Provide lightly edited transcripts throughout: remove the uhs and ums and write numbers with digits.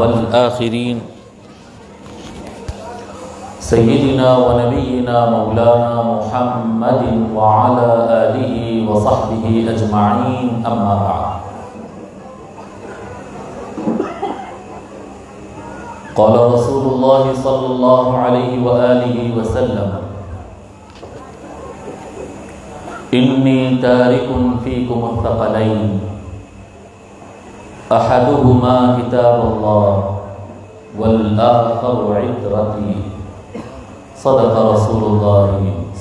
والآخرين سيدنا ونبينا مولانا محمد وعلى آله وصحبه أجمعين أما بعد قال رسول الله صلى الله عليه وآله وسلم إني تارك فيكم الثقلين أحدهما كتاب الله والآخر عترتي صدق رسول الله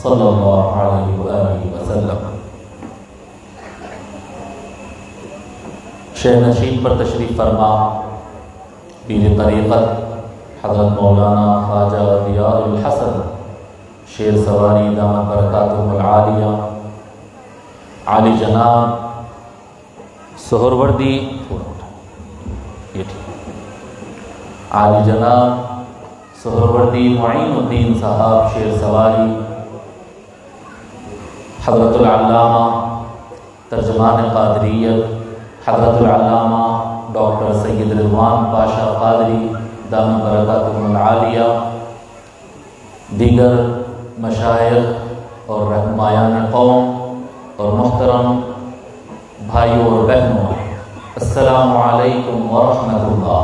صلى الله عليه وآله وسلم۔ شہ نشین پر تشریف فرما پیر طریقت حضرت مولانا خواجہ ضیاء الحسن شیر سواری دامت برکاتہ العالیہ عالی جناب سہروردی عالی جناب سہروردی معین الدین صاحب شیر سواری، حضرت العلامہ ترجمان قادریت حضرت العلامہ ڈاکٹر سید رضوان پاشا قادری دامت برکاتہ العالیہ، دیگر مشائخ اور رہنمایان قوم اور محترم بھائیوں اور بہنوں، السلام علیکم ورحمۃ اللہ۔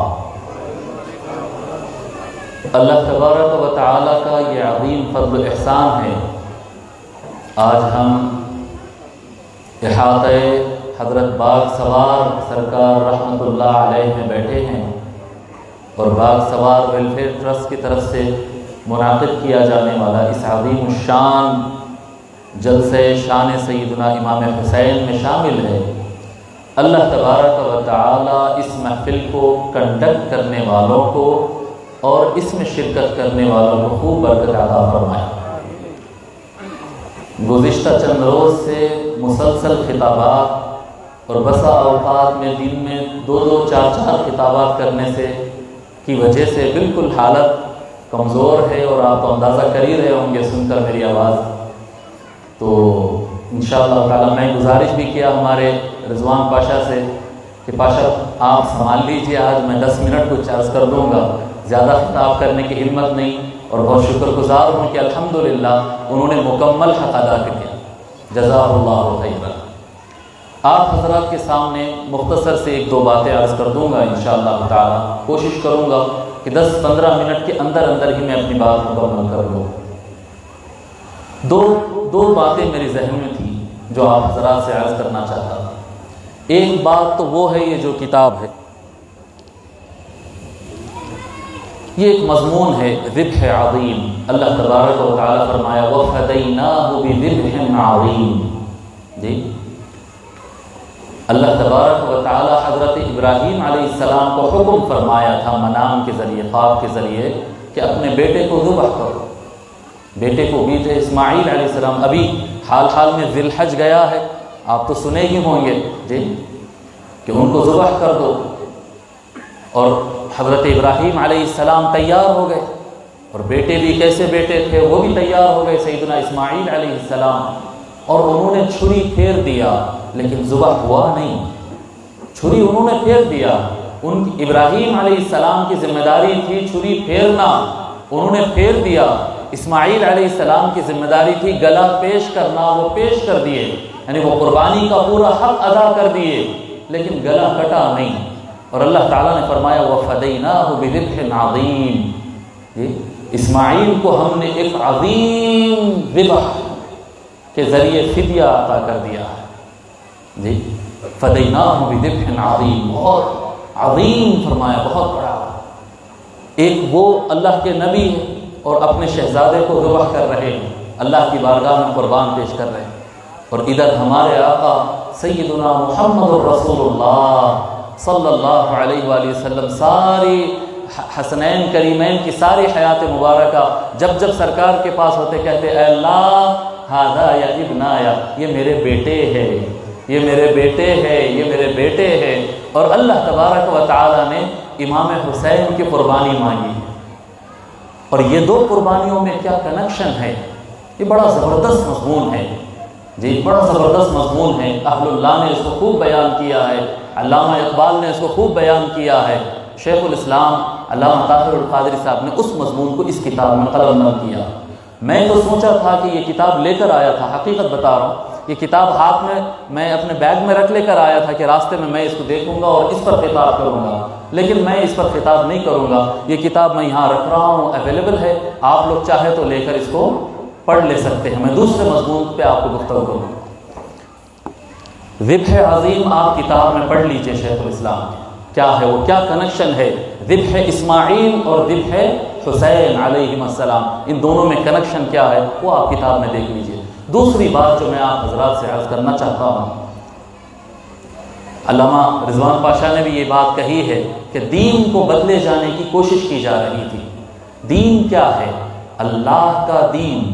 اللہ تبارک و تعالیٰ کا یہ عظیم فضل و احسان ہے، آج ہم احاطہ حضرت باغ سوار سرکار رحمۃ اللہ علیہ میں بیٹھے ہیں، اور باغ سوار ویلفیئر ٹرسٹ کی طرف سے منعقد کیا جانے والا اس عظیم الشان جلسہ شان سیدنا امام حسین میں شامل ہے۔ اللہ تبارک و تعالیٰ اس محفل کو کنڈکٹ کرنے والوں کو اور اس میں شرکت کرنے والوں کو خوب برکت عطا فرمائے۔ گزشتہ چند روز سے مسلسل خطابات اور بسا اوقات میں دن میں دو چار خطابات کرنے سے کی وجہ سے بالکل حالت کمزور ہے، اور آپ اندازہ کر ہی رہے ہوں گے سن کر میری آواز۔ تو انشاءاللہ تعالیٰ میں گزارش بھی کیا ہمارے رضوان پاشا سے کہ پاشا آپ سنبھال لیجئے، آج میں 10 منٹ کچھ عرض کر دوں گا، زیادہ خطاب کرنے کی ہمت نہیں، اور بہت شکر گزار ہوں کہ الحمدللہ انہوں نے مکمل حق ادا کیا، جزاہ اللہ خیرا۔ آپ حضرات کے سامنے مختصر سے 1-2 باتیں عرض کر دوں گا انشاءاللہ تعالی، کوشش کروں گا کہ 10-15 منٹ کے اندر ہی میں اپنی بات مکمل کر لوں۔ دو باتیں میرے ذہن میں تھی جو آپ حضرات سے عرض کرنا چاہتا تھا۔ ایک بات تو وہ ہے یہ جو کتاب ہے، یہ ایک مضمون ہے ذبح عظیم۔ اللہ تبارک و تعالیٰ فرمایا وَفَدَيْنَاهُ بِذِبْحٍ عَظِيمٍ۔ جی اللہ تبارک و تعالیٰ حضرت ابراہیم علیہ السلام کو حکم فرمایا تھا منام کے ذریعے، خواب کے ذریعے، کہ اپنے بیٹے کو ذبح کرو۔ بیٹے کو بھی تھے اسماعیل علیہ السلام، ابھی حال میں ذی الحج گیا ہے، آپ تو سنے ہی ہوں گے جی کہ ان کو ذبح کر دو، اور حضرت ابراہیم علیہ السلام تیار ہو گئے، اور بیٹے بھی کیسے بیٹے تھے وہ بھی تیار ہو گئے سیدنا اسماعیل علیہ السلام، اور انہوں نے چھری پھیر دیا لیکن ذبح ہوا نہیں۔ چھری انہوں نے پھیر دیا، ابراہیم علیہ السلام کی ذمہ داری تھی چھری پھیرنا، انہوں نے پھیر دیا۔ اسماعیل علیہ السلام کی ذمہ داری تھی گلا پیش کرنا، وہ پیش کر دیے، یعنی وہ قربانی کا پورا حق ادا کر دیے، لیکن گلا کٹا نہیں۔ اور اللہ تعالیٰ نے فرمایا وَفَدَيْنَاهُ بِذِبْحٍ عَظِيمٍ، اسماعیل کو ہم نے ایک عظیم ذبح کے ذریعے فدیہ عطا کر دیا ہے۔ جی فَدَيْنَاهُ بِذِبْحٍ عَظِيمٍ، بہت عظیم فرمایا، بہت بڑا۔ ایک وہ اللہ کے نبی ہیں اور اپنے شہزادے کو ذبح کر رہے ہیں، اللہ کی بارگاہ میں قربان پیش کر رہے ہیں، اور ادھر ہمارے آقا سیدنا محمد رسول اللہ صلی اللہ علیہ وآلہ وسلم ساری حسنین کریمین کی ساری حیات مبارکہ جب سرکار کے پاس ہوتے کہتے اے اللہ ھذا یا ابنایا، یہ میرے بیٹے ہیں، یہ میرے بیٹے ہیں، یہ میرے بیٹے ہیں۔ اور اللہ تبارک و تعالی نے امام حسین کی قربانی مانگی، اور یہ دو قربانیوں میں کیا کنیکشن ہے، یہ بڑا زبردست مضمون ہے جی، بڑا زبردست مضمون ہے۔ اہل اللہ نے اس کو خوب بیان کیا ہے، علامہ اقبال نے اس کو خوب بیان کیا ہے، شیخ الاسلام علامہ طاہر القادری صاحب نے اس مضمون کو اس کتاب میں قلم بند کیا۔ میں تو سوچا تھا کہ یہ کتاب لے کر آیا تھا، حقیقت بتا رہا ہوں، یہ کتاب ہاتھ میں اپنے بیگ میں رکھ لے کر آیا تھا کہ راستے میں اس کو دیکھوں گا اور اس پر خطاب کروں گا، لیکن میں اس پر خطاب نہیں کروں گا۔ یہ کتاب میں یہاں رکھ رہا ہوں، اویلیبل ہے، آپ لوگ چاہے تو لے کر اس کو پڑھ لے سکتے ہیں۔ میں دوسرے مضمون پہ آپ کو گفتگو کروں گا۔ ذبح عظیم آپ کتاب میں پڑھ لیجئے شیخ الاسلام، کیا ہے وہ، کیا کنیکشن ہے ذبح اسماعیل اور ذبح حسین علیہم السلام، ان دونوں میں کنیکشن کیا ہے وہ آپ کتاب میں دیکھ لیجئے۔ دوسری بات جو میں آپ حضرات سے عرض کرنا چاہتا ہوں، علامہ رضوان پاشا نے بھی یہ بات کہی ہے کہ دین کو بدلے جانے کی کوشش کی جا رہی تھی۔ دین کیا ہے؟ اللہ کا دین،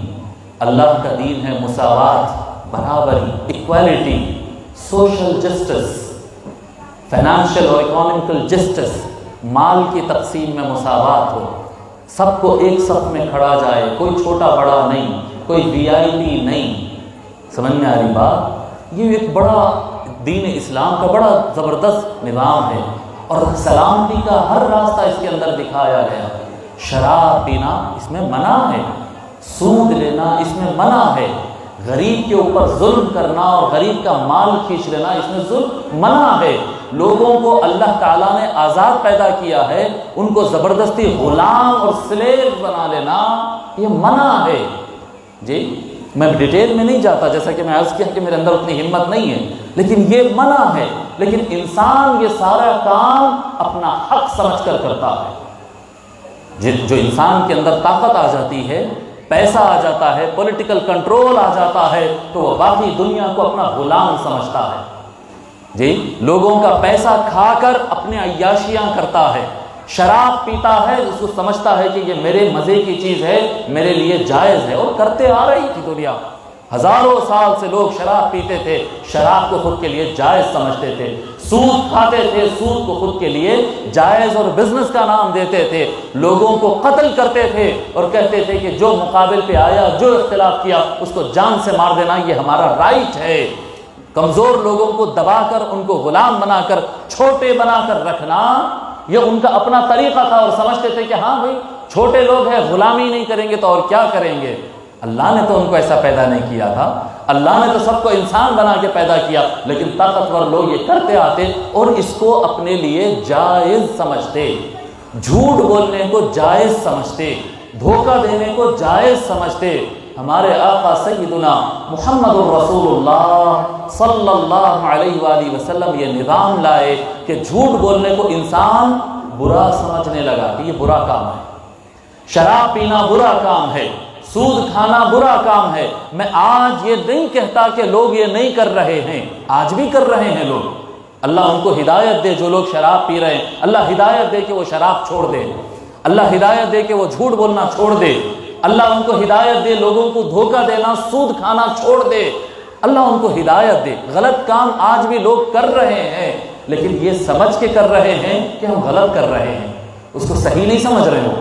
اللہ کا دین ہے مساوات، برابری، ایکوالٹی، سوشل جسٹس، فائنانشل اور اکنامکل جسٹس، مال کی تقسیم میں مساوات ہو، سب کو ایک صف میں کھڑا جائے، کوئی چھوٹا بڑا نہیں، کوئی وی آئی پی نہیں۔ سمجھ میں آ رہی بات؟ یہ ایک بڑا دین اسلام کا بڑا زبردست نظام ہے، اور سلامتی کا ہر راستہ اس کے اندر دکھایا گیا۔ شراب پینا اس میں منع ہے، سود لینا اس میں منع ہے، غریب کے اوپر ظلم کرنا اور غریب کا مال کھینچ لینا اس میں ظلم منع ہے۔ لوگوں کو اللہ تعالیٰ نے آزاد پیدا کیا ہے، ان کو زبردستی غلام اور سلیو بنا لینا یہ منع ہے۔ جی میں ڈیٹیل میں نہیں جاتا، جیسا کہ میں عرض کیا کہ میرے اندر اتنی ہمت نہیں ہے، لیکن یہ منع ہے۔ لیکن انسان یہ سارا کام اپنا حق سمجھ کر کرتا ہے۔ جو انسان کے اندر طاقت آ جاتی ہے، پیسہ آ جاتا ہے، پولیٹیکل کنٹرول آ جاتا ہے، تو وہ باقی دنیا کو اپنا غلام سمجھتا ہے۔ جی لوگوں کا پیسہ کھا کر اپنے عیاشیاں کرتا ہے، شراب پیتا ہے، اس کو سمجھتا ہے کہ یہ میرے مزے کی چیز ہے، میرے لیے جائز ہے، اور کرتے آ رہی تھی دنیا۔ ہزاروں سال سے لوگ شراب پیتے تھے، شراب کو خود کے لیے جائز سمجھتے تھے، سود کھاتے تھے، سود کو خود کے لیے جائز اور بزنس کا نام دیتے تھے، لوگوں کو قتل کرتے تھے اور کہتے تھے کہ جو مقابل پہ آیا، جو اختلاف کیا، اس کو جان سے مار دینا یہ ہمارا رائٹ ہے۔ کمزور لوگوں کو دبا کر، ان کو غلام بنا کر، چھوٹے بنا کر رکھنا یہ ان کا اپنا طریقہ تھا، اور سمجھتے تھے کہ ہاں بھائی چھوٹے لوگ ہیں، غلامی نہیں کریں گے تو اور کیا کریں گے۔ اللہ نے تو ان کو ایسا پیدا نہیں کیا تھا، اللہ نے تو سب کو انسان بنا کے پیدا کیا، لیکن طاقتور لوگ یہ کرتے آتے اور اس کو اپنے لیے جائز سمجھتے، جھوٹ بولنے کو جائز سمجھتے، دھوکہ دینے کو جائز سمجھتے۔ ہمارے آقا سیدنا محمد الرسول اللہ صلی اللہ علیہ وآلہ وسلم یہ نظام لائے کہ جھوٹ بولنے کو انسان برا سمجھنے لگا کہ یہ برا کام ہے، شراب پینا برا کام ہے، سود کھانا برا کام ہے۔ میں آج یہ نہیں کہتا کہ لوگ یہ نہیں کر رہے ہیں، آج بھی کر رہے ہیں لوگ، اللہ ان کو ہدایت دے۔ جو لوگ شراب پی رہے ہیں اللہ ہدایت دے کہ وہ شراب چھوڑ دے، اللہ ہدایت دے کہ وہ جھوٹ بولنا چھوڑ دے، اللہ ان کو ہدایت دے لوگوں کو دھوکہ دینا، سود کھانا چھوڑ دے، اللہ ان کو ہدایت دے۔ غلط کام آج بھی لوگ کر رہے ہیں، لیکن یہ سمجھ کے کر رہے ہیں کہ ہم غلط کر رہے ہیں، اس کو صحیح نہیں سمجھ رہے ہو،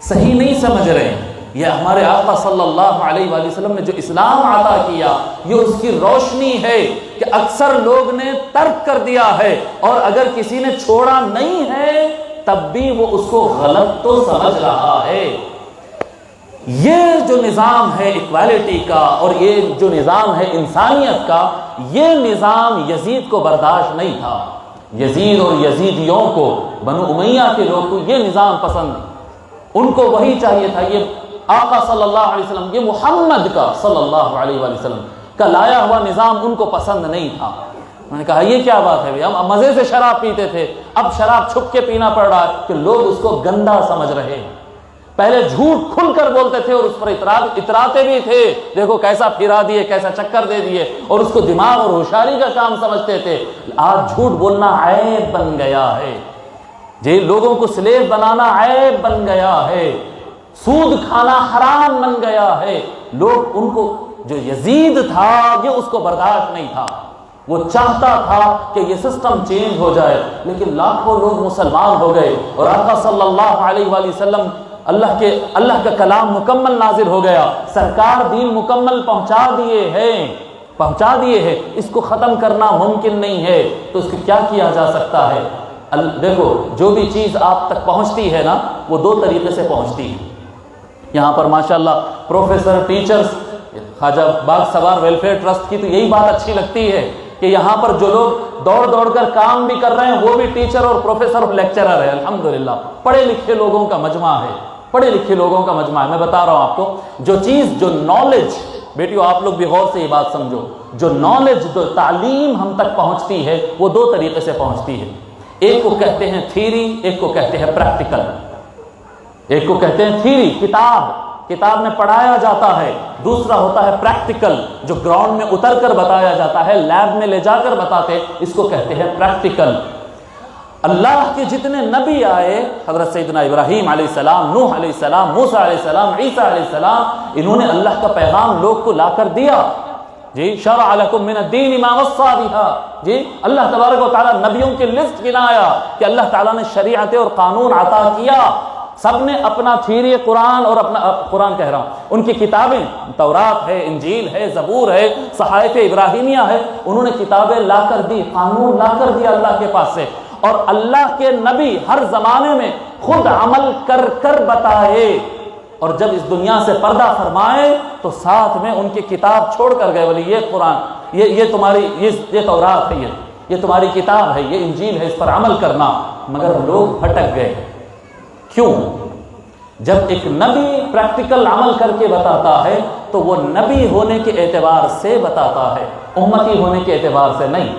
صحیح نہیں سمجھ رہے ہیں۔ یہ ہمارے آقا صلی اللہ علیہ وآلہ وسلم نے جو اسلام عطا کیا، یہ اس کی روشنی ہے کہ اکثر لوگ نے ترک کر دیا ہے، اور اگر کسی نے چھوڑا نہیں ہے تب بھی وہ اس کو غلط تو سمجھ رہا ہے۔ یہ جو نظام ہے ایکوالٹی کا، اور یہ جو نظام ہے انسانیت کا، یہ نظام یزید کو برداشت نہیں تھا۔ یزید اور یزیدیوں کو، بنو امیہ کے لوگ کو یہ نظام پسند، ان کو وہی چاہیے تھا، یہ آقا صلی اللہ علیہ وسلم، یہ محمد کا صلی اللہ علیہ وآلہ وسلم کا لایا ہوا نظام ان کو پسند نہیں تھا۔ میں نے کہا یہ کیا بات ہے، ہم مزے سے شراب پیتے تھے، اب شراب چھپ کے پینا پڑ رہا ہے کہ لوگ اس کو گندا سمجھ رہے ہیں۔ پہلے جھوٹ کھل کر بولتے تھے اور اس پر اتراتے بھی تھے، دیکھو کیسا پھرا دیے، کیسا چکر دے دیے، اور اس کو دماغ اور ہوشیاری کا کام سمجھتے تھے۔ آج جھوٹ بولنا عیب بن گیا ہے، جی لوگوں کو سلیو بنانا عیب بن گیا ہے، سود کھانا حرام بن گیا ہے۔ لوگ ان کو، جو یزید تھا یہ اس کو برداشت نہیں تھا، وہ چاہتا تھا کہ یہ سسٹم چینج ہو جائے، لیکن لاکھوں لوگ مسلمان ہو گئے، اور آقا صلی اللہ علیہ وآلہ وسلم اللہ کا کلام مکمل نازل ہو گیا، سرکار دین مکمل پہنچا دیے ہیں، اس کو ختم کرنا ممکن نہیں ہے، تو اس کو کیا کیا جا سکتا ہے؟ دیکھو جو بھی چیز آپ تک پہنچتی ہے نا وہ دو طریقے سے پہنچتی ہے. یہاں پر ماشاءاللہ پروفیسر، ٹیچرز، خواجہ باغ سوار ویلفیئر ٹرسٹ کی تو یہی بات اچھی لگتی ہے کہ یہاں پر جو لوگ دوڑ دوڑ کر کام بھی کر رہے ہیں وہ بھی ٹیچر اور پروفیسر اور لیکچرر ہے. الحمدللہ پڑھے لکھے لوگوں کا مجمع ہے، پڑھے لکھے لوگوں کا مجمع ہے. میں بتا رہا ہوں آپ کو، جو چیز، جو نالج، بیٹیو آپ لوگ بھی غور سے یہ بات سمجھو، جو نالج، جو تعلیم ہم تک پہنچتی ہے وہ دو طریقے سے پہنچتی ہے. ایک کو کہتے ہیں تھیری، ایک کو کہتے ہیں پریکٹیکل. ایک کو کہتے ہیں تھیری، کتاب میں پڑھایا جاتا ہے. دوسرا ہوتا ہے پریکٹیکل، جو گراؤنڈ میں اتر کر بتایا جاتا ہے، لیب میں لے جا کر بتاتے، اس کو کہتے ہیں پریکٹیکل. اللہ کے جتنے نبی آئے، حضرت سیدنا ابراہیم علیہ السلام، نوح علیہ السلام، موسیٰ علیہ السلام، عیسیٰ علیہ السلام، انہوں نے اللہ کا پیغام لوگ کو لا کر دیا. جی شرع لکم من الدین ما وصى بها. جی اللہ تبارک و تعالیٰ نبیوں کی لسٹ گنایا کہ اللہ تعالیٰ نے شریعت اور قانون عطا کیا. سب نے اپنا تھیری قرآن اور اپنا قرآن کہہ رہا ہوں، ان کی کتابیں، تورات ہے، انجیل ہے، زبور ہے، صحائف ابراہیمیہ ہے، انہوں نے کتابیں لا کر دی، قانون لا کر دیا اللہ کے پاس سے. اور اللہ کے نبی ہر زمانے میں خود عمل کر کر بتائے، اور جب اس دنیا سے پردہ فرمائے تو ساتھ میں ان کی کتاب چھوڑ کر گئے، بولی یہ قرآن، یہ تمہاری، یہ تورات ہے، یہ تمہاری کتاب ہے، یہ انجیل ہے، اس پر عمل کرنا. مگر لوگ بھٹک گئے. کیوں؟ جب ایک نبی پریکٹیکل عمل کر کے بتاتا ہے تو وہ نبی ہونے کے اعتبار سے بتاتا ہے، امتی ہونے کے اعتبار سے نہیں.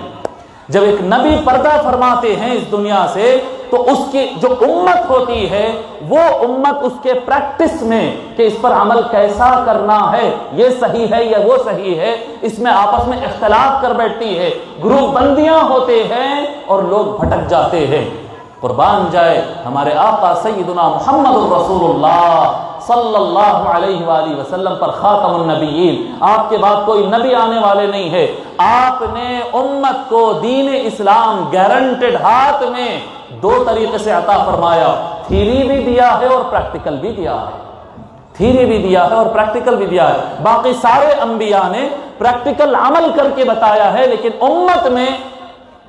جب ایک نبی پردہ فرماتے ہیں اس دنیا سے تو اس کی جو امت ہوتی ہے وہ امت اس کے پریکٹس میں کہ اس پر عمل کیسا کرنا ہے، یہ صحیح ہے یا وہ صحیح ہے، اس میں آپس میں اختلاف کر بیٹھتی ہے، گروپ بندیاں ہوتے ہیں اور لوگ بھٹک جاتے ہیں. قربان جائے ہمارے آقا سیدنا محمد رسول اللہ صلی اللہ علیہ وآلہ وسلم پر، خاتم النبیین، آپ کے بعد کوئی نبی آنے والے نہیں ہے. آپ نے امت کو دین اسلام گارنٹڈ ہاتھ میں دو طریقے سے عطا فرمایا، تھیری بھی دیا ہے اور پریکٹیکل بھی دیا ہے. تھیری بھی دیا ہے اور پریکٹیکل بھی دیا ہے. باقی سارے انبیاء نے پریکٹیکل عمل کر کے بتایا ہے، لیکن امت میں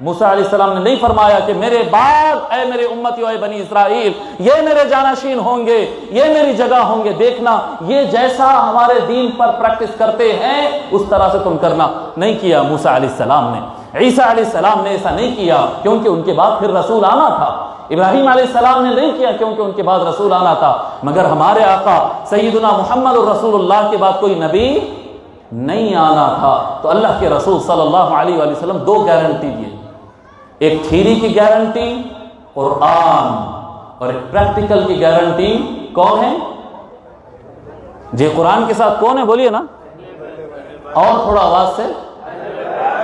موسیٰ علیہ السلام نے نہیں فرمایا کہ میرے بعد اے میرے امتیوں، اے بنی اسرائیل، یہ میرے جانشین ہوں گے، یہ میری جگہ ہوں گے، دیکھنا یہ جیسا ہمارے دین پر پریکٹس کرتے ہیں اس طرح سے تم کرنا. نہیں کیا موسیٰ علیہ السلام نے، عیسیٰ علیہ السلام نے ایسا نہیں کیا کیونکہ ان کے بعد پھر رسول آنا تھا. ابراہیم علیہ السلام نے نہیں کیا کیونکہ ان کے بعد رسول آنا تھا. مگر ہمارے آقا سیدنا محمد الرسول اللہ کے بعد کوئی نبی نہیں آنا تھا. تو اللہ کے رسول صلی اللہ علیہ وآلہ وسلم دو گارنٹی دیے، ایک تھیری کی گارنٹی قرآن، اور ایک پریکٹیکل کی گارنٹی. کون ہے جی؟ قرآن کے ساتھ کون ہے بولیے نا، اور تھوڑا آواز سے.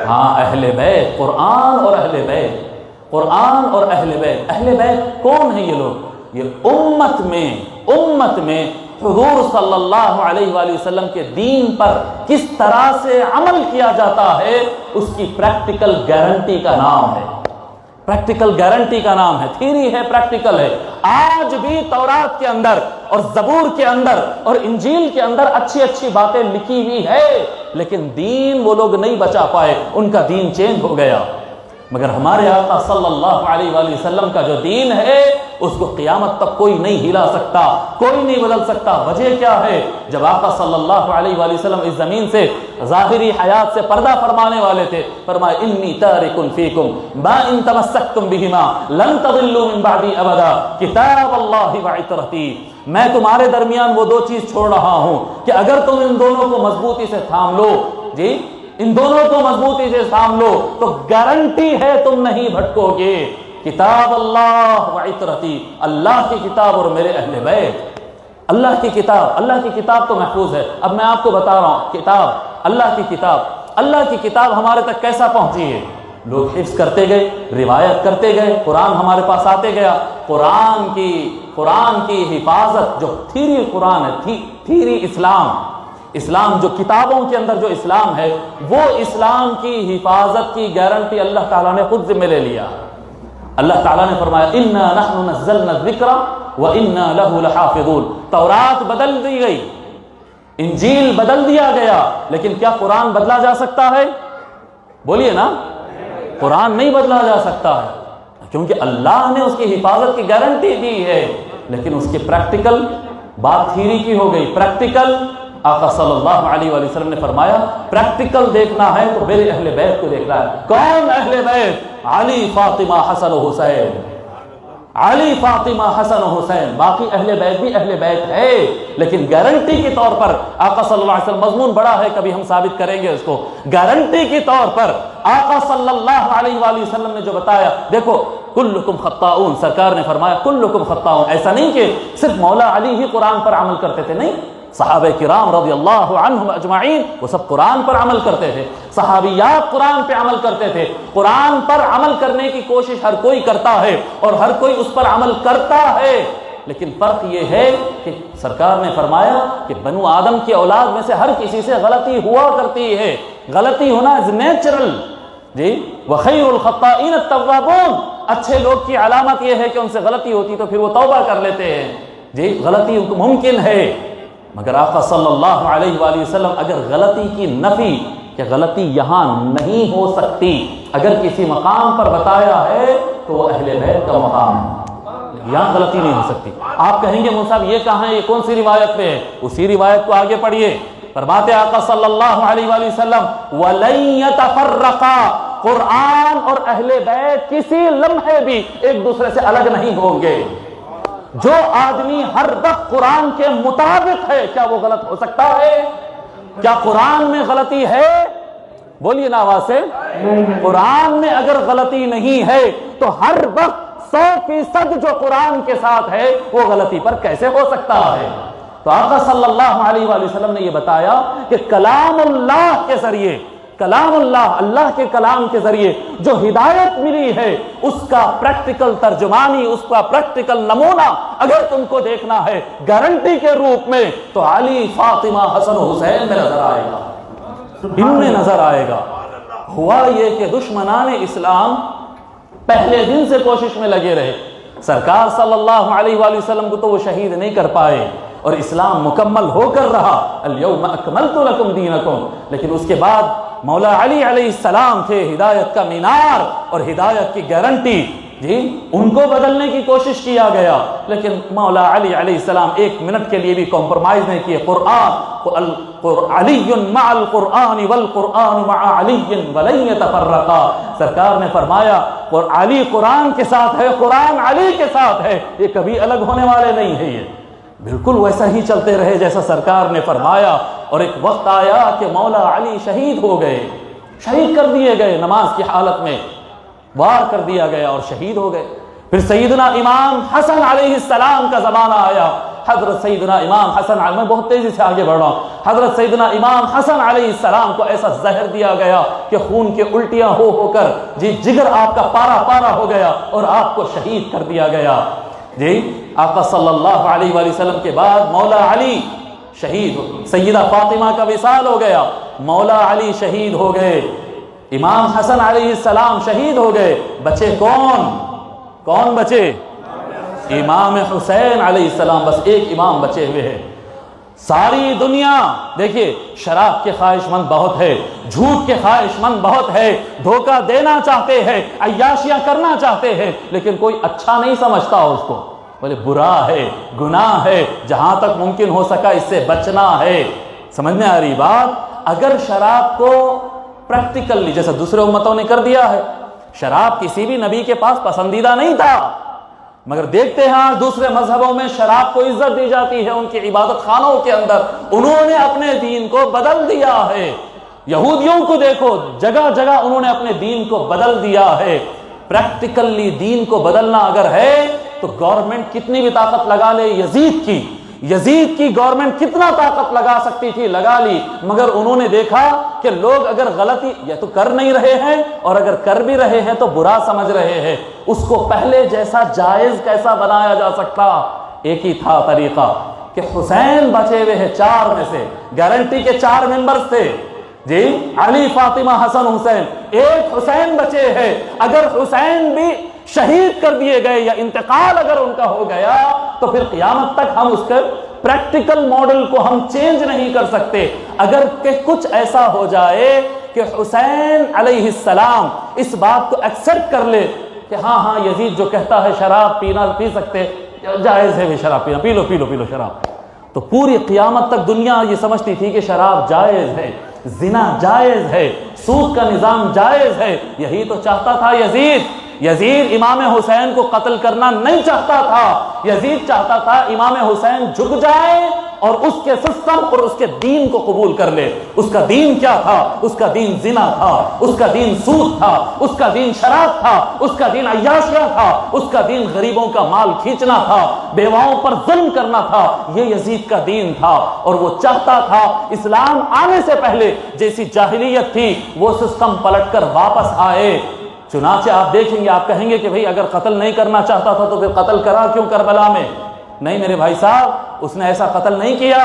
ہاں اہل بیت، قرآن اور اہل بیت، قرآن اور اہل بیت. اہل بیت کون ہیں یہ لوگ؟ یہ امت میں حضور صلی اللہ علیہ وآلہ وسلم کے دین پر کس طرح سے عمل کیا جاتا ہے اس کی پریکٹیکل گارنٹی کا نام ہے. پریکٹیکل گارنٹی کا نام ہے. تھیری ہے، پریکٹیکل ہے. آج بھی تورات کے اندر اور زبور کے اندر اور انجیل کے اندر اچھی اچھی باتیں لکھی ہوئی ہے، لیکن دین وہ لوگ نہیں بچا پائے، ان کا دین چینج ہو گیا. مگر ہمارے آقا صلی اللہ علیہ وآلہ وسلم کا جو دین ہے اس کو قیامت تک کوئی نہیں ہلا سکتا، کوئی نہیں بدل سکتا. وجہ کیا ہے؟ جب آقا صلی اللہ علیہ وآلہ وسلم اس زمین سے ظاہری حیات سے پردہ فرمانے والے تھے، فرمایا انی تارک فیکم ما ان تمسکتم بہما لن تضلوا من بعدی ابدا کتاب اللہ وعترتی. میں تمہارے درمیان وہ دو چیز چھوڑ رہا ہوں کہ اگر تم ان دونوں کو مضبوطی سے تھام لو، جی ان دونوں کو مضبوطی سے تھام لو تو گارنٹی ہے تم نہیں بھٹکو گے. کتاب اللہ وعترتی، اللہ کی کتاب اور میرے اہل بیت. اللہ کی کتاب تو محفوظ ہے. اب میں آپ کو بتا رہا ہوں کتاب، اللہ کی کتاب ہمارے تک کیسا پہنچی ہے. لوگ حفظ کرتے گئے، روایت کرتے گئے، قرآن ہمارے پاس آتے گیا. قرآن کی حفاظت جو تھیری قرآن ہے، تھیری اسلام جو کتابوں کے اندر جو اسلام ہے، وہ اسلام کی حفاظت کی گارنٹی اللہ تعالیٰ نے خود ذمہ لے لیا. اللہ تعالیٰ نے فرمایا انا نحن نزلنا الذکر وانا له لحافظون. تورات بدل دی گئی، انجیل بدل دیا گیا، لیکن کیا قرآن بدلا جا سکتا ہے؟ بولیے نا، قرآن نہیں بدلا جا سکتا ہے. کیونکہ اللہ نے اس کی حفاظت کی گارنٹی دی ہے، لیکن اس کی پریکٹیکل بات تھیری کی ہو گئی۔ پریکٹیکل آقا صلی اللہ علیہ وآلہ وسلم نے فرمایا پریکٹیکل دیکھنا ہے تو میرے اہل بیت کو دیکھنا ہے۔ کون اہل بیت؟ علی، فاطمہ، حسن و حسین، علی، فاطمہ، حسن و حسین۔ باقی اہل بیت بھی اہل بیت ہے، لیکن گارنٹی کے طور پر آقا صلی اللہ علیہ وسلم، مضمون بڑا ہے کبھی ہم ثابت کریں گے اس کو، گارنٹی کے طور پر آقا صلی اللہ علیہ وآلہ وسلم نے جو بتایا، دیکھو کلکم خطاؤن، سرکار نے فرمایا کلکم خطاؤن۔ ایسا نہیں کہ صرف مولا علی ہی قرآن پر عمل کرتے تھے، نہیں، صحابہ کرام رضی اللہ عنہم اجمعین وہ سب قرآن پر عمل کرتے تھے، صحابیات قرآن پہ عمل کرتے تھے۔ قرآن پر عمل کرنے کی کوشش ہر کوئی کرتا ہے اور ہر کوئی اس پر عمل کرتا ہے، لیکن فرق یہ ہے کہ سرکار نے فرمایا کہ بنو آدم کی اولاد میں سے ہر کسی سے غلطی ہوا کرتی ہے، غلطی ہونا از نیچرل جی۔ وخیر الخطائین التوابون، اچھے لوگ کی علامت یہ ہے کہ ان سے غلطی ہوتی تو پھر وہ توبہ کر لیتے ہیں جی، غلطی ممکن ہے۔ مگر آقا صلی اللہ علیہ وآلہ وسلم اگر غلطی کی نفی کہ غلطی یہاں نہیں ہو سکتی اگر کسی مقام پر بتایا ہے تو وہ اہل بیت کا مقام ہے، یہاں غلطی نہیں ہو سکتی۔ آپ کہیں گے مول صاحب یہ کہاں ہے، یہ کون سی روایت پہ ہے؟ اسی روایت کو آگے پڑھیے، فرماتے آقا صلی اللہ علیہ وآلہ وسلم وَلَن يَتَفَرَّقَا، قرآن اور اہل بیت کسی لمحے بھی ایک دوسرے سے الگ نہیں ہوں گے۔ جو آدمی ہر وقت قرآن کے مطابق ہے کیا وہ غلط ہو سکتا ہے؟ کیا قرآن میں غلطی ہے؟ بولیے نا آواز سے، قرآن میں اگر غلطی نہیں ہے تو ہر وقت 100% جو قرآن کے ساتھ ہے وہ غلطی پر کیسے ہو سکتا ہے؟ تو آقا صلی اللہ علیہ وآلہ وسلم نے یہ بتایا کہ کلام اللہ کے ذریعے، کلام اللہ، اللہ کے کلام کے ذریعے جو ہدایت ملی ہے اس کا پریکٹیکل ترجمانی، اس کا پریکٹیکل نمونہ اگر تم کو دیکھنا ہے گارنٹی کے روپ میں تو علی، فاطمہ، حسن و حسین میں نظر آئے گا، ان میں نظر آئے گا۔ ہوا یہ کہ دشمنان اسلام پہلے دن سے کوشش میں لگے رہے، سرکار صلی اللہ علیہ وآلہ وسلم کو تو وہ شہید نہیں کر پائے اور اسلام مکمل ہو کر رہا، الیوم اکملت لکم دینکم، لیکن اس کے بعد مولا علی علیہ السلام تھے ہدایت کا مینار اور ہدایت کی گارنٹی جی، ان کو بدلنے کی کوشش کیا گیا، لیکن مولا علی علیہ السلام ایک منٹ کے لیے بھی کمپرومائز نہیں کیے۔ علی مع القرآن والقرآن مع علی ولن یتفرقا، سرکار نے فرمایا علی قرآن کے ساتھ ہے، قرآن علی کے ساتھ ہے، یہ کبھی الگ ہونے والے نہیں ہیں، یہ بالکل ویسا ہی چلتے رہے جیسا سرکار نے فرمایا۔ اور ایک وقت آیا کہ مولا علی شہید ہو گئے، شہید کر دیے گئے، نماز کی حالت میں وار کر دیا گیا اور شہید ہو گئے۔ پھر سیدنا امام حسن علیہ السلام کا زمانہ آیا، حضرت سیدنا امام حسن، میں بہت تیزی سے آگے بڑھ رہا ہوں، حضرت سیدنا امام حسن علیہ السلام کو ایسا زہر دیا گیا کہ خون کے الٹیاں ہو کر جی جگر آپ کا پارا پارا ہو گیا اور آپ کو شہید کر دیا گیا جی۔ آقا صلی اللہ علیہ وآلہ وسلم کے بعد مولا علی شہید ہو، سیدہ فاطمہ کا وصال ہو گیا، مولا علی شہید ہو گئے، امام حسن علیہ السلام شہید ہو گئے، بچے کون بچے؟ امام حسین علیہ السلام، بس ایک امام بچے ہوئے ہیں۔ ساری دنیا دیکھیے شراب کے خواہش مند بہت ہے، جھوٹ کے خواہش مند بہت ہے، دھوکہ دینا چاہتے ہیں، عیاشیاں کرنا چاہتے ہیں، لیکن کوئی اچھا نہیں سمجھتا اس کو، بولے برا ہے، گناہ ہے، جہاں تک ممکن ہو سکا اس سے بچنا ہے۔ سمجھ میں آ رہی بات؟ اگر شراب کو پریکٹیکلی جیسا دوسرے امتوں نے کر دیا ہے، شراب کسی بھی نبی کے پاس پسندیدہ نہیں تھا، مگر دیکھتے ہیں دوسرے مذہبوں میں شراب کو عزت دی جاتی ہے، ان کی عبادت خانوں کے اندر انہوں نے اپنے دین کو بدل دیا ہے۔ یہودیوں کو دیکھو، جگہ جگہ انہوں نے اپنے دین کو بدل دیا ہے۔ پریکٹیکلی دین کو بدلنا اگر ہے تو گورنمنٹ کتنی بھی طاقت لگا لے، یزید کی گورنمنٹ کتنا طاقت لگا سکتی تھی، لگا لی، مگر انہوں نے دیکھا کہ لوگ اگر غلطی یا تو کر نہیں رہے ہیں اور اگر کر بھی رہے ہیں تو برا سمجھ رہے ہیں، اس کو پہلے جیسا جائز کیسا بنایا جا سکتا؟ ایک ہی تھا طریقہ کہ حسین بچے ہوئے ہیں 4 میں سے، گارنٹی کے 4 ممبرز تھے جی، علی، فاطمہ، حسن، حسین، ایک حسین بچے ہیں، اگر حسین بھی شہید کر دیے گئے یا انتقال اگر ان کا ہو گیا تو پھر قیامت تک ہم اس کے پریکٹیکل ماڈل کو ہم چینج نہیں کر سکتے۔ اگر کہ کچھ ایسا ہو جائے کہ حسین علیہ السلام اس بات کو ایکسپٹ کر لے کہ ہاں یزید جو کہتا ہے شراب پینا پی سکتے، جائز ہے شراب پینا، پی لو شراب. تو پوری قیامت تک دنیا یہ سمجھتی تھی کہ شراب جائز ہے، زنا جائز ہے، سود کا نظام جائز ہے. یہی تو چاہتا تھا یزید امام حسین کو قتل کرنا نہیں چاہتا تھا. یزید چاہتا تھا امام حسین جھک جائے اور اس کے سسٹم اور اس کے دین کو قبول کر لے. اس کا دین کیا تھا؟ اس کا دین زنا تھا، اس کا دین سود تھا، اس کا دین شراب تھا، اس کا دین عیاشیہ تھا، اس کا دین غریبوں کا مال کھینچنا تھا، بیواؤں پر ظلم کرنا تھا. یہ یزید کا دین تھا اور وہ چاہتا تھا اسلام آنے سے پہلے جیسی جاہلیت تھی وہ سسٹم پلٹ کر واپس آئے. چنانچہ آپ دیکھیں گے، آپ کہیں گے کہ بھئی اگر قتل نہیں کرنا چاہتا تھا تو پھر قتل کرا کیوں کربلا میں؟ نہیں میرے بھائی صاحب، اس نے ایسا قتل نہیں کیا.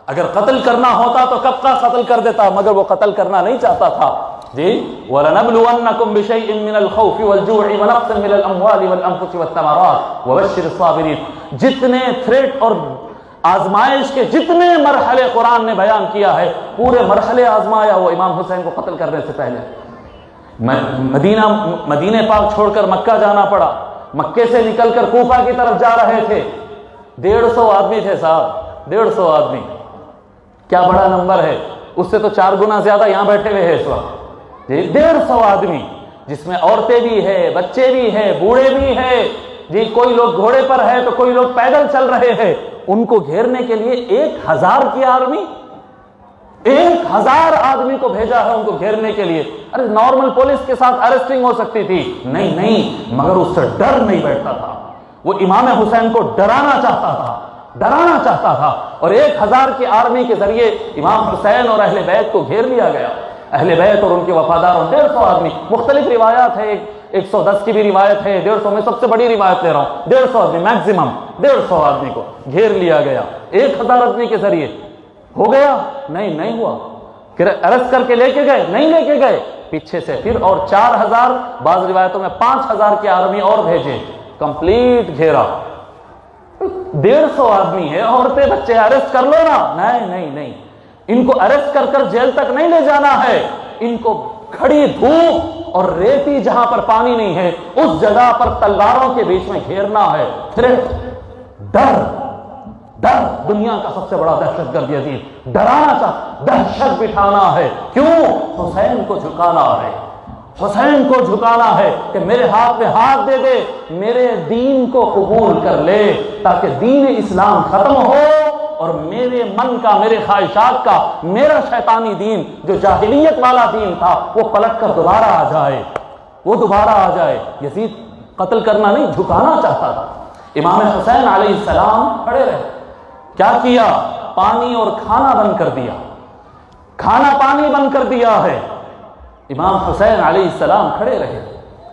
اگر قتل کرنا ہوتا تو کب کا قتل کر دیتا، مگر وہ قتل کرنا نہیں چاہتا تھا. جی وَلَنَبْلُوَنَّكُمْ بِشَيْءٍ مِّنَ الْخَوْفِ وَالْجُوعِ وَنَقْصٍ مِّنَ الْأَمْوَالِ وَالْأَنفُسِ وَالثَّمَرَاتِ وَبَشِّرِ الصَّابِرِينَ. جتنے تھریٹ اور آزمائش کے جتنے مرحلے قرآن نے بیان کیا ہے، پورے مرحلے آزمایا وہ امام حسین کو قتل کرنے سے پہلے. مدینہ پاک چھوڑ کر مکہ جانا پڑا. مکے سے نکل کر کوفہ کی طرف جا رہے تھے. 150 آدمی تھے صاحب، 150 آدمی. کیا بڑا نمبر ہے، اس سے تو 4 گنا زیادہ یہاں بیٹھے ہوئے ہیں اس وقت. 150 آدمی جس میں عورتیں بھی ہیں، بچے بھی ہیں، بوڑھے بھی ہیں. جی کوئی لوگ گھوڑے پر ہے تو کوئی لوگ پیدل چل رہے ہیں. ان کو گھیرنے کے لیے 1000 کی آرمی، 1000 آدمی کو بھیجا ہے ان کو گھیرنے کے لیے. ارے نارمل پولیس کے ساتھ ارسٹنگ ہو سکتی تھی، نہیں، مگر اس سے ڈر نہیں بیٹھتا تھا. وہ امام حسین کو ڈرانا چاہتا تھا اور 1000 کی آرمی کے ذریعے امام حسین اور اہل بیت کو گھیر لیا گیا. اہل بیت اور ان کے وفاداروں 150 آدمی. مختلف روایات ہے، 110 کی بھی روایت ہے، 150 میں سب سے بڑی روایت لے رہا ہوں. 150 آدمی میکسیمم، 150 آدمی کو گھیر لیا گیا 1000 آدمی کے ذریعے. ہو گیا؟ نہیں ہوا. پھر ارسٹ کر کے لے کے گئے؟ نہیں لے کے گئے. پیچھے سے پھر اور 4000، بعض روایتوں میں 5000 کی آرمی اور بھیجے. کمپلیٹ گھیرا. 150 آدمی ہے، عورتیں بچے، ارسٹ کر لو نا. نہیں، ان کو ارسٹ کر کر جیل تک نہیں لے جانا ہے. ان کو کھڑی دھوپ اور ریتی جہاں پر پانی نہیں ہے اس جگہ پر تلواروں کے بیچ میں گھیرنا ہے. ڈر دنیا کا سب سے بڑا دہشت گرد یزید. ڈرانا چاہتا، دہشت بٹھانا ہے. کیوں؟ حسین کو جھکانا ہے کہ میرے ہاتھ میں ہاتھ دے دے، میرے دین کو قبول کر لے تاکہ دین اسلام ختم ہو اور میرے من کا، میرے خواہشات کا، میرا شیطانی دین جو جاہلیت والا دین تھا وہ پلٹ کر دوبارہ آ جائے. یزید قتل کرنا نہیں، جھکانا چاہتا تھا. امام حسین علیہ السلام کھڑے رہے. کیا کیا؟ پانی اور کھانا بند کر دیا. کھانا پانی بند کر دیا ہے. امام حسین علیہ السلام کھڑے رہے.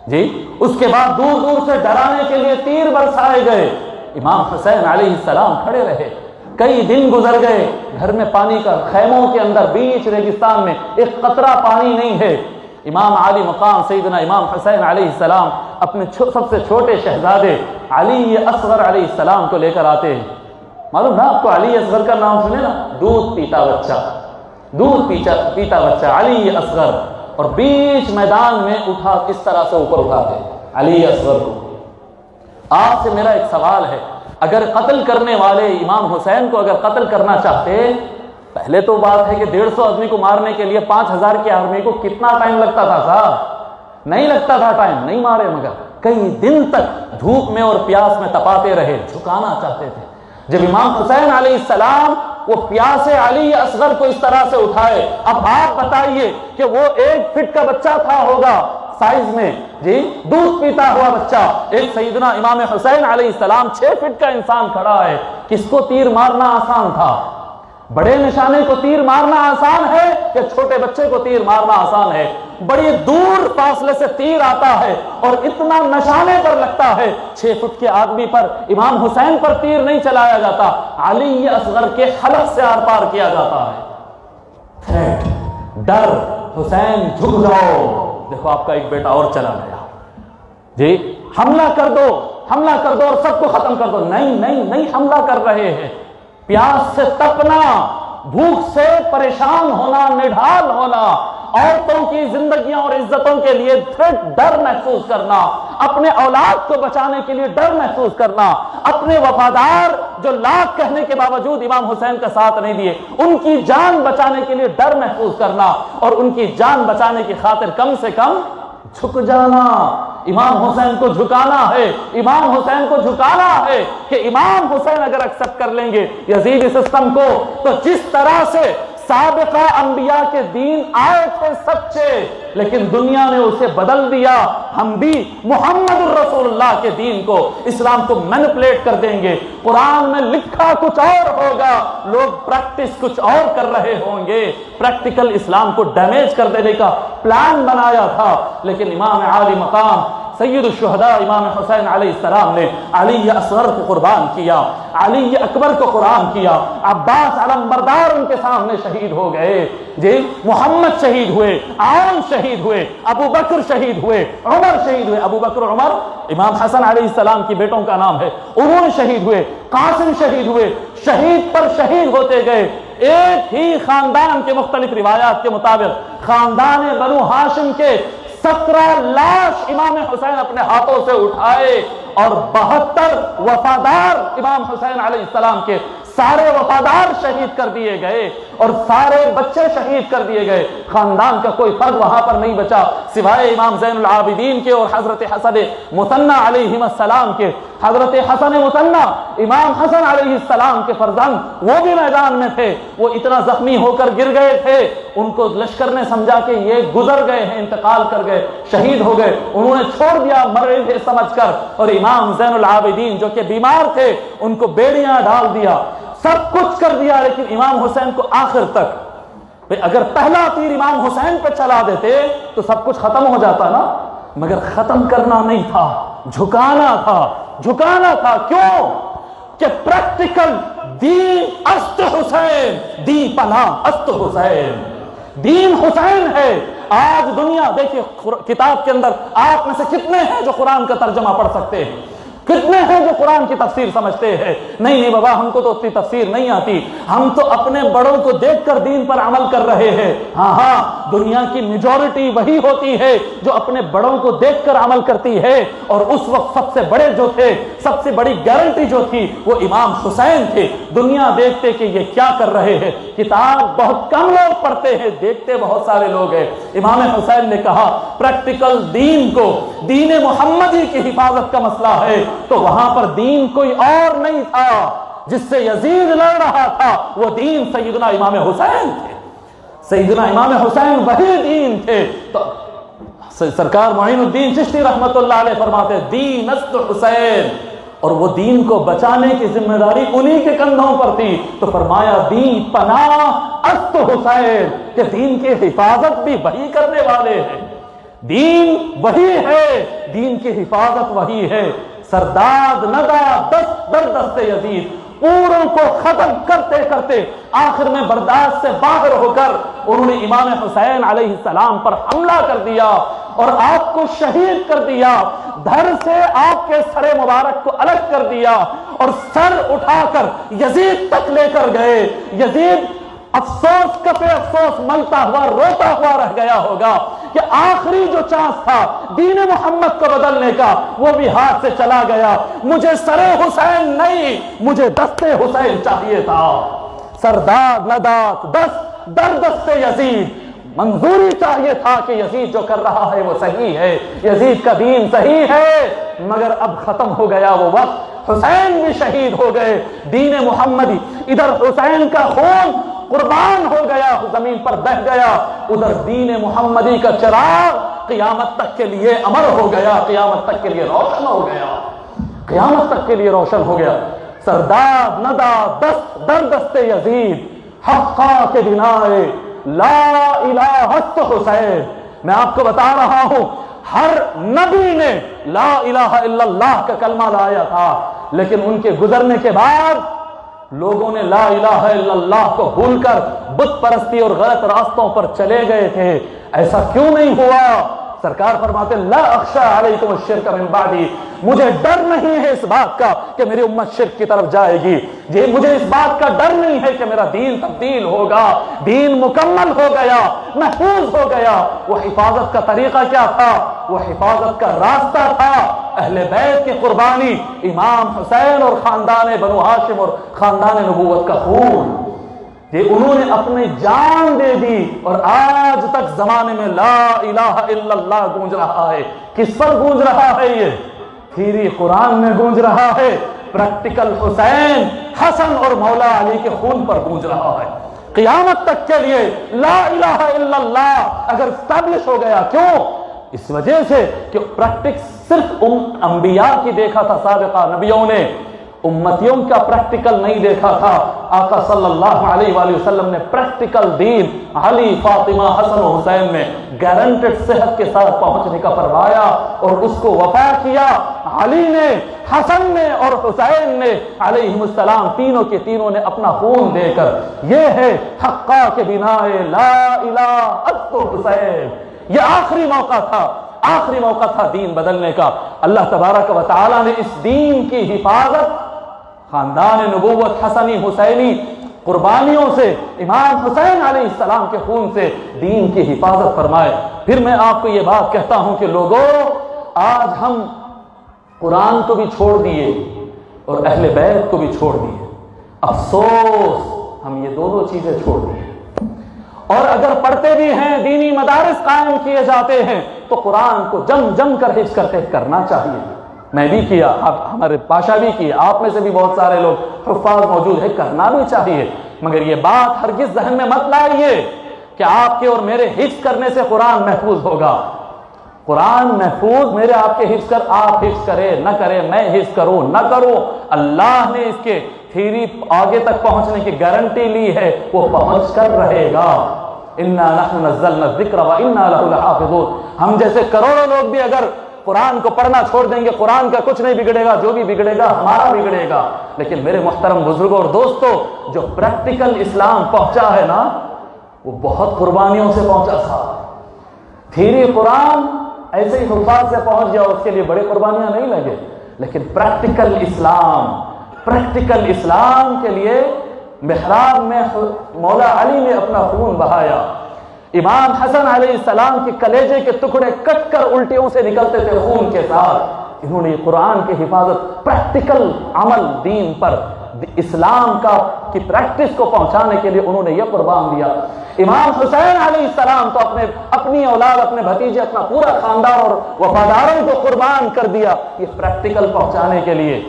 جی اس کے بعد دور دور سے ڈرانے کے لیے تیر برسائے گئے. امام حسین علیہ السلام کھڑے رہے. کئی دن گزر گئے، گھر میں پانی کا، خیموں کے اندر بیچ ریگستان میں ایک قطرہ پانی نہیں ہے. امام علی مقام سیدنا امام حسین علیہ السلام اپنے سب سے چھوٹے شہزادے علی اصغر علیہ السلام کو لے کر آتے ہیں. معلوم نا آپ کو علی اصغر کا نام سنے نا؟ دودھ پیتا بچہ علی اصغر. اور بیچ میدان میں اس طرح سے اوپر اٹھاتے علی اصغر کو. آپ سے میرا ایک سوال ہے، اگر قتل کرنے والے امام حسین کو اگر قتل کرنا چاہتے، پہلے تو بات ہے کہ 150 آدمی کو مارنے کے لیے 5000 کی آرمی کو کتنا ٹائم لگتا تھا صاحب؟ نہیں لگتا تھا ٹائم، نہیں مارے، مگر کئی دن تک دھوپ میں اور پیاس میں تپاتے رہے. جھکانا چاہتے تھے. جب امام حسین علیہ السلام وہ پیاسے علی اصغر کو اس طرح سے اٹھائے، اب آپ بتائیے کہ وہ 1 فٹ کا بچہ تھا ہوگا سائز میں، جی دودھ پیتا ہوا بچہ. ایک سیدنا امام حسین علیہ السلام 6 فٹ کا انسان کھڑا ہے. کس کو تیر مارنا آسان تھا؟ بڑے نشانے کو تیر مارنا آسان ہے یا چھوٹے بچے کو تیر مارنا آسان ہے؟ بڑی دور فاصلے سے تیر آتا ہے اور اتنا نشانے پر لگتا ہے. 6 فٹ کے آدمی پر، امام حسین پر تیر نہیں چلایا جاتا، علی اصغر کے حلق سے آر پار کیا جاتا ہے. تھریٹ، ڈر، حسین جھک جاؤ. دیکھو آپ کا ایک بیٹا اور چلا گیا. جی حملہ کر دو اور سب کو ختم کر دو. نہیں حملہ کر رہے ہیں. پیاس سے تپنا، بھوک سے پریشان ہونا، نڈھال ہونا، عورتوں کی زندگیوں اور عزتوں کے لیے ڈر محسوس کرنا، اپنے اولاد کو بچانے کے لیے ڈر محسوس کرنا، اپنے وفادار جو لاکھ کہنے کے باوجود امام حسین کا ساتھ نہیں دیے، ان کی جان بچانے کے لیے ڈر محسوس کرنا اور ان کی جان بچانے کی خاطر کم سے کم جھک جانا، امام حسین کو جھکانا ہے، امام حسین کو جھکانا ہے کہ امام حسین اگر ایکسپٹ کر لیں گے یزیدی سسٹم کو، تو جس طرح سے سابقہ انبیاء کے دین آئے تھے سچے لیکن دنیا نے اسے بدل دیا، ہم بھی محمد الرسول اللہ کے دین کو، اسلام کو مینپولیٹ کر دیں گے۔ قرآن میں لکھا کچھ اور ہوگا، لوگ پریکٹس کچھ اور کر رہے ہوں گے، پریکٹیکل اسلام کو ڈیمیج کر دینے کا پلان بنایا تھا، لیکن امام عالی مقام سید الشہداء امام حسین علیہ السلام نے علی اصغر کو قربان کیا، علی اکبر کو قربان کیا، عباس علمبردار ان کے سامنے شہید ہو گئے، جی محمد شہید ہوئے، عون شہید ہوئے، ابو بکر شہید ہوئے، عمر شہید ہوئے، ابو بکر عمر امام حسن علیہ السلام کی بیٹوں کا نام ہے، انہوں نے شہید ہوئے، قاسم شہید ہوئے، شہید پر شہید ہوتے گئے۔ ایک ہی خاندان کے مختلف روایات کے مطابق خاندان بنو ہاشم کے 17 لاش امام حسین اپنے ہاتھوں سے اٹھائے اور 72 وفادار امام حسین علیہ السلام کے سارے وفادار شہید کر دیے گئے اور سارے بچے شہید کر دیے گئے، خاندان کا کوئی فرد وہاں پر نہیں بچا سوائے امام زین العابدین کے اور حضرت حسن مثنی علیہ السلام کے۔ حضرت حسن مثنی امام حسن علیہ السلام کے فرزند وہ بھی میدان میں تھے، وہ اتنا زخمی ہو کر گر گئے تھے، ان کو لشکر نے سمجھا کہ یہ گزر گئے ہیں، انتقال کر گئے، شہید ہو گئے، انہوں نے چھوڑ دیا مرے تھے سمجھ کر، اور امام زین العابدین جو کہ بیمار تھے ان کو بیڑیاں ڈال دیا، سب کچھ کر دیا، لیکن امام حسین کو آخر تک، اگر پہلا تیر امام حسین پہ چلا دیتے تو سب کچھ ختم ہو جاتا نا، مگر ختم کرنا نہیں تھا، جھکانا تھا، جھکانا تھا۔ کیوں کہ پریکٹیکل دین است حسین، دین پناہ است حسین، دین حسین ہے۔ آج دنیا دیکھیے کتاب کے اندر آپ میں سے کتنے ہیں جو قرآن کا ترجمہ پڑھ سکتے ہیں، کتنے ہیں جو قرآن کی تفسیر سمجھتے ہیں؟ نہیں بابا ہم کو تو اتنی تفسیر نہیں آتی، ہم تو اپنے بڑوں کو دیکھ کر دین پر عمل کر رہے ہیں۔ ہاں دنیا کی میجورٹی وہی ہوتی ہے جو اپنے بڑوں کو دیکھ کر عمل کرتی ہے، اور اس وقت سب سے بڑے جو تھے، سب سے بڑی گارنٹی جو تھی وہ امام حسین تھے۔ دنیا دیکھتے کہ یہ کیا کر رہے ہیں، کتاب بہت کم لوگ پڑھتے ہیں، دیکھتے بہت سارے لوگ ہیں۔ امام حسین نے کہا پریکٹیکل دین کو، دین محمدی کی حفاظت کا مسئلہ ہے تو وہاں پر دین کوئی اور نہیں تھا، جس سے یزید لڑ رہا تھا وہ دین سیدنا امام حسین تھے، سیدنا امام حسین وہی دین تھے۔ تو سرکار معین الدین چشتی رحمت اللہ علیہ فرماتے دین است حسین، اور وہ دین کو بچانے کی ذمہ داری انہی کے کندھوں پر تھی، تو فرمایا دین پناہ است حسین، کہ دین کی حفاظت بھی وہی کرنے والے ہیں، دین وہی ہے، دین کی حفاظت وہی ہے۔ سرداد ندا دست در دست یزید، پوروں کو ختم کرتے کرتے آخر میں برداشت سے باہر ہو کر انہوں نے امام حسین علیہ السلام پر حملہ کر دیا اور آپ کو شہید کر دیا، دھر سے آپ کے سر مبارک کو الگ کر دیا اور سر اٹھا کر یزید تک لے کر گئے۔ یزید افسوس کپے افسوس ملتا ہوا روتا ہوا رہ گیا ہوگا کہ آخری جو چانس تھا دین محمد کو بدلنے کا وہ بھی ہاتھ سے چلا گیا، مجھے سر حسین نہیں، مجھے دست حسین چاہیے تھا۔ سرداد ندات دست در دست یزید، منظوری چاہیے تھا کہ یزید جو کر رہا ہے وہ صحیح ہے، یزید کا دین صحیح ہے، مگر اب ختم ہو گیا وہ وقت، حسین بھی شہید ہو گئے، دین محمدی ادھر حسین کا خون قربان ہو گیا، زمین پر بہہ گیا، ادھر دین محمدی کا چراغ قیامت تک کے لیے امر ہو گیا، قیامت تک کے لیے روشن ہو گیا، قیامت تک کے لیے روشن ہو گیا۔ سرداد ندا دست در دست یزید، حقا کے بنائے لا الہ الا حسین۔ میں آپ کو بتا رہا ہوں ہر نبی نے لا الہ الا اللہ کا کلمہ لایا تھا، لیکن ان کے گزرنے کے بعد لوگوں نے لا الہ الا اللہ کو بھول کر بت پرستی اور غلط راستوں پر چلے گئے تھے۔ ایسا کیوں نہیں ہوا؟ سرکار فرماتے لا اخشى علیکم الشرک من بعدی، مجھے ڈر نہیں ہے اس بات کا کہ میری امت شرک کی طرف جائے گی، مجھے اس بات کا ڈر نہیں ہے کہ میرا دین تبدیل ہوگا، دین مکمل ہو گیا، محفوظ ہو گیا۔ وہ حفاظت کا طریقہ کیا تھا؟ وہ حفاظت کا راستہ تھا اہل بیت کی قربانی، امام حسین اور خاندان بنو ہاشم اور خاندان نبوت کا خون، یہ انہوں نے اپنی جان دے دی، اور آج تک زمانے میں لا الہ الا اللہ گونج رہا ہے۔ کس پر گونج رہا ہے؟ یہ تھیری قرآن میں گونج رہا ہے، پریکٹیکل حسین، حسن اور مولا علی کے خون پر گونج رہا ہے۔ قیامت تک کے لیے لا الہ الا اللہ اگر اسٹیبلش ہو گیا، کیوں؟ اس وجہ سے کہ پریکٹکس صرف انبیاء کی دیکھا تھا، سابقہ نبیوں نے امتیوں کا پریکٹیکل نہیں دیکھا تھا۔ آقا صلی اللہ علیہ وآلہ وسلم نے پریکٹیکل دین علی، فاطمہ، حسن و حسین میں گارنٹڈ صحت کے ساتھ پہنچنے کا فرمایا، اور اس کو وفا کیا علی نے، حسن نے اور حسین نے علیہم السلام، تینوں کے تینوں نے اپنا خون دے کر۔ یہ ہے حقہ کے بناء لا الہ الا حسین۔ یہ آخری موقع تھا، آخری موقع تھا دین بدلنے کا۔ اللہ تبارک و تعالی نے اس دین کی حفاظت خاندان نبوت حسنی حسینی قربانیوں سے، امام حسین علیہ السلام کے خون سے دین کی حفاظت فرمائے۔ پھر میں آپ کو یہ بات کہتا ہوں کہ لوگوں، آج ہم قرآن کو بھی چھوڑ دیے اور اہل بیت کو بھی چھوڑ دیے۔ افسوس، ہم یہ دونوں چیزیں چھوڑ دیے، اور اگر پڑھتے بھی ہیں، دینی مدارس قائم کیے جاتے ہیں، تو قرآن کو جم جم کر حفظ کرنا چاہیے۔ میں بھی کیا، ہمارے پاشا بھی کیا، آپ میں سے بھی بہت سارے لوگ حفاظ موجود ہیں، کرنا بھی چاہیے، مگر یہ بات ہرگز ذہن میں مت لائیے کہ آپ کے اور میرے حفظ کرنے سے قرآن محفوظ ہوگا۔ قرآن محفوظ میرے آپ کے حفظ کر، آپ حفظ کرے نہ کرے، میں حفظ کروں نہ کروں، اللہ نے اس کے تھیری آگے تک پہنچنے کی گارنٹی لی ہے، وہ پہنچ کر رہے گا۔ اِنَّا نَحْنُ نَزَّلْنَا الذِّكْرَ وَإِنَّا لَهُ لَحَافِظُونَ۔ ہم جیسے کروڑوں لوگ بھی اگر قرآن کو پڑھنا چھوڑ دیں گے، قرآن کا کچھ نہیں بگڑے گا، جو بھی بگڑے گا ہمارا بگڑے گا۔ لیکن میرے محترم بزرگوں اور دوستوں، جو پریکٹیکل اسلام پہنچا ہے نا، وہ بہت قربانیوں سے پہنچا تھا۔ تھیری قرآن ایسے ہی حفاظ سے پہنچ گیا، اس کے لیے بڑی قربانیاں نہیں لگے، لیکن پریکٹیکل اسلام کے لیے محراب میں مولا علی نے اپنا خون بہایا۔ امام حسن علیہ السلام کے کلیجے کے ٹکڑے کٹ کر الٹیوں سے نکلتے تھے خون کے ساتھ۔ انہوں نے قرآن کی حفاظت، پریکٹیکل عمل دین پر، اسلام کی پریکٹس کو پہنچانے کے لیے انہوں نے یہ قربان دیا۔ امام حسین علیہ السلام تو اپنی اولاد، اپنے بھتیجے، اپنا پورا خاندان اور وفاداروں کو قربان کر دیا یہ پریکٹیکل پہنچانے کے لیے۔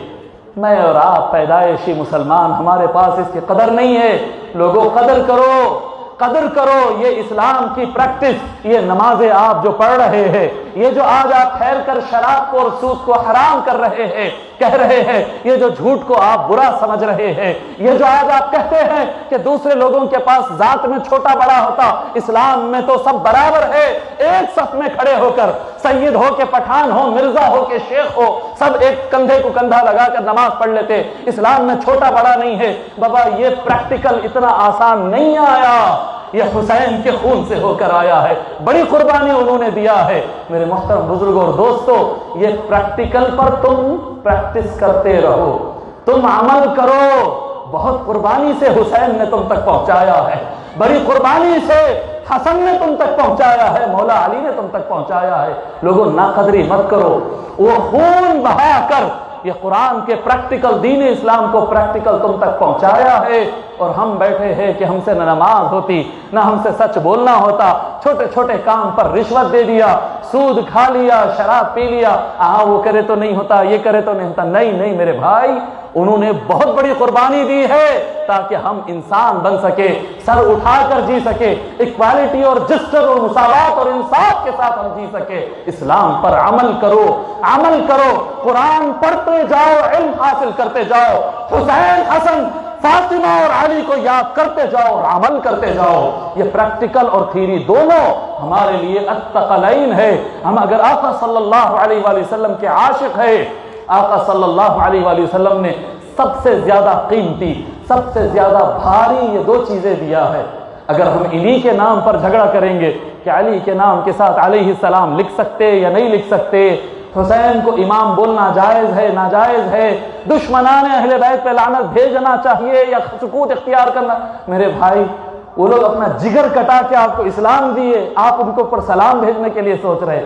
میں اور آپ پیدائشی مسلمان، ہمارے پاس اس کی قدر نہیں ہے۔ لوگوں، قدر کرو، قدر کرو یہ اسلام کی پریکٹس، یہ نمازیں آپ جو پڑھ رہے ہیں، یہ جو آج آپ ٹھہر کر شراب کو اور سود کو حرام کر رہے ہیں، کہہ رہے ہیں، یہ جو جھوٹ کو آپ برا سمجھ رہے ہیں، یہ جو آج آپ کہتے ہیں کہ دوسرے لوگوں کے پاس ذات میں چھوٹا بڑا ہوتا، اسلام میں تو سب برابر ہے، ایک صف میں کھڑے ہو کر، سید ہو کے پٹھان ہو، مرزا ہو کے شیخ ہو، سب ایک کندھے کو کندھا لگا کر نماز پڑھ لیتے، اسلام میں چھوٹا بڑا نہیں ہے۔ بابا، یہ پریکٹیکل اتنا آسان نہیں آیا، یہ حسین کے خون سے ہو کر آیا ہے، بڑی قربانی انہوں نے دیا ہے۔ میرے محترم بزرگوں اور دوستوں، یہ پریکٹیکل پر تم پریکٹس کرتے رہو، تم عمل کرو۔ بہت قربانی سے حسین نے تم تک پہنچایا ہے، بڑی قربانی سے حسن نے تم تک پہنچایا ہے، مولا علی نے تم تک پہنچایا ہے۔ لوگوں، ناقدری مت کرو، وہ خون بہا کر یہ قرآن کے پریکٹیکل دین اسلام کو پریکٹیکل تم تک پہنچایا ہے، اور ہم بیٹھے ہیں کہ ہم سے نہ نماز ہوتی، نہ ہم سے سچ بولنا ہوتا، چھوٹے چھوٹے کام پر رشوت دے دیا، سود کھا لیا، شراب پی لیا، وہ کرے تو نہیں ہوتا، یہ کرے تو نہیں ہوتا۔ نہیں میرے بھائی، انہوں نے بہت بڑی قربانی دی ہے تاکہ ہم انسان بن سکے، سر اٹھا کر جی سکے، ایکوالٹی اور جسٹس اور مساوات اور انصاف کے ساتھ ہم جی سکے۔ اسلام پر عمل کرو، عمل کرو، قرآن پڑھتے جاؤ، علم حاصل کرتے جاؤ، حسین، حسن، فاطمہ اور علی کو یاد کرتے جاؤ اور عمل کرتے جاؤ۔ یہ پریکٹیکل اور تھیری دونوں ہمارے لیے الثقلین ہے۔ ہم اگر آقا صلی اللہ علیہ وآلہ وسلم کے عاشق ہے، آقا صلی اللہ علیہ وآلہ وسلم نے سب سے زیادہ قیمتی، سب سے زیادہ بھاری یہ دو چیزیں دیا ہے۔ اگر ہم انہی کے نام پر جھگڑا کریں گے کہ علی کے نام کے ساتھ علیہ السلام لکھ سکتے یا نہیں لکھ سکتے، حسین کو امام بولنا جائز ہے ناجائز ہے، دشمنان اہل بیت پہ لعنت بھیجنا چاہیے یا سکوت اختیار کرنا، میرے بھائی، وہ لوگ اپنا جگر کٹا کے آپ کو اسلام دیے، آپ ان کے اوپر سلام بھیجنے کے لیے سوچ رہے۔